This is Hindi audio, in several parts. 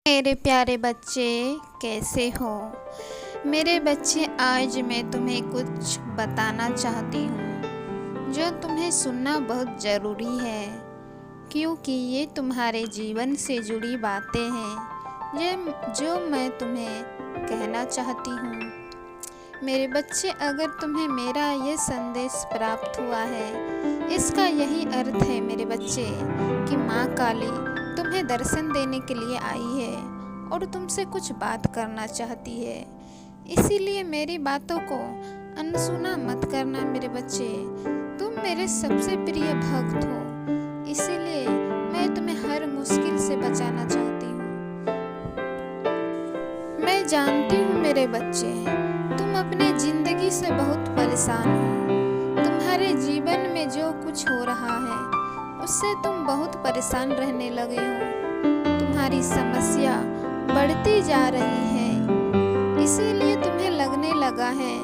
मेरे प्यारे बच्चे, कैसे हो? मेरे बच्चे, आज मैं तुम्हें कुछ बताना चाहती हूँ जो तुम्हें सुनना बहुत ज़रूरी है, क्योंकि ये तुम्हारे जीवन से जुड़ी बातें हैं जो मैं तुम्हें कहना चाहती हूँ। मेरे बच्चे, अगर तुम्हें मेरा ये संदेश प्राप्त हुआ है, इसका यही अर्थ है मेरे बच्चे कि माँ काली तुम्हें दर्शन देने के लिए आई है और तुमसे कुछ बात करना चाहती है। इसीलिए मेरी बातों को अनसुना मत करना मेरे बच्चे। तुम मेरे सबसे प्रिय भक्त हो, इसीलिए मैं तुम्हें हर मुश्किल से बचाना चाहती हूँ। मैं जानती हूँ मेरे बच्चे, तुम अपने जिंदगी से बहुत परेशान हो। तुम्हारे जीवन में जो कुछ हो रहा है उससे तुम बहुत परेशान रहने लगे हो। तुम्हारी समस्या बढ़ती जा रही है, इसीलिए तुम्हें लगने लगा है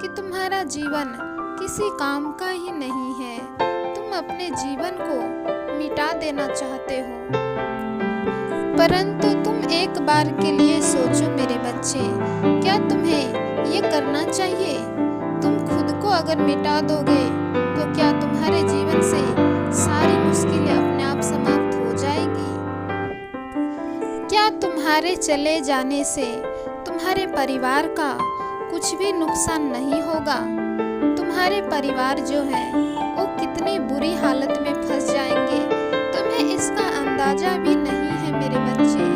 कि तुम्हारा जीवन किसी काम का ही नहीं है। तुम अपने जीवन को मिटा देना चाहते हो, परंतु तुम एक बार के लिए सोचो मेरे बच्चे, क्या तुम्हें ये करना चाहिए? तुम खुद को अगर मिटा दोगे तो क्या तुम्हारे जीवन से सारी मुश्किलें अपने आप समाप्त हो जाएगी? क्या तुम्हारे चले जाने से तुम्हारे परिवार का कुछ भी नुकसान नहीं होगा? तुम्हारे परिवार जो है वो कितनी बुरी हालत में फंस जाएंगे, तुम्हें इसका अंदाजा भी नहीं है मेरे बच्चे।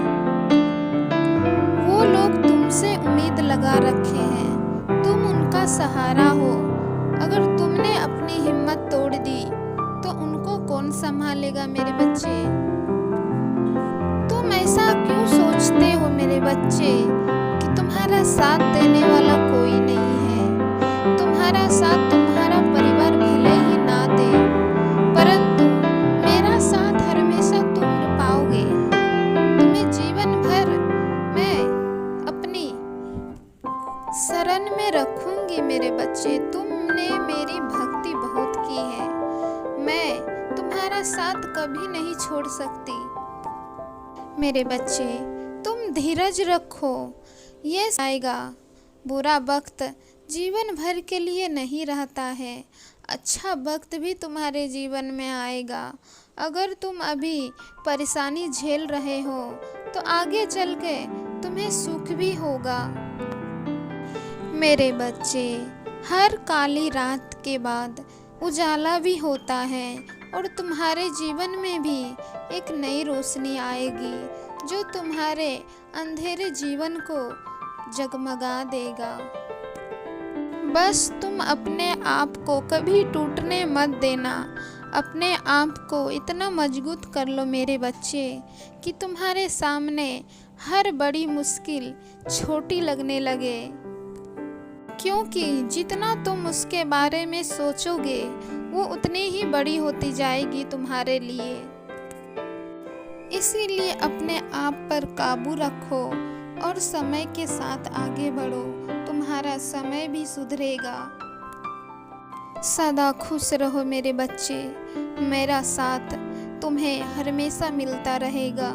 वो लोग तुमसे उम्मीद लगा रखे हैं, तुम उनका सहारा हो। अगर तुमने अपनी हिम्मत तोड़ दी तो उनको कौन संभालेगा मेरे बच्चे? तुम ऐसा क्यों सोचते हो मेरे बच्चे कि तुम्हारा साथ देने वाला कोई नहीं है? तुम्हारा साथ तुम्हारा परिवार भले ही ना दे, परंतु मेरा साथ हमेशा तुम पाओगे। तुम्हें जीवन भर मैं अपनी शरण में रखूंगी मेरे बच्चे। तुमने मेरी भक्ति बहुत की है, मैं तुम्हारा साथ कभी नहीं छोड़ सकती। मेरे बच्चे, तुम धीरज रखो, ये आएगा। बुरा वक्त जीवन भर के लिए नहीं रहता है, अच्छा वक्त भी तुम्हारे जीवन में आएगा। अगर तुम अभी परेशानी झेल रहे हो तो आगे चल के तुम्हें सुख भी होगा। मेरे बच्चे, हर काली रात के बाद उजाला भी होता है और तुम्हारे जीवन में भी एक नई रोशनी आएगी जो तुम्हारे अंधेरे जीवन को जगमगा देगा। बस तुम अपने आप को कभी टूटने मत देना। अपने आप को इतना मजबूत कर लो मेरे बच्चे कि तुम्हारे सामने हर बड़ी मुश्किल छोटी लगने लगे, क्योंकि जितना तुम उसके बारे में सोचोगे वो उतनी ही बड़ी होती जाएगी तुम्हारे लिए। इसीलिए अपने आप पर काबू रखो और समय के साथ आगे बढ़ो, तुम्हारा समय भी सुधरेगा। सदा खुश रहो मेरे बच्चे, मेरा साथ तुम्हें हमेशा मिलता रहेगा।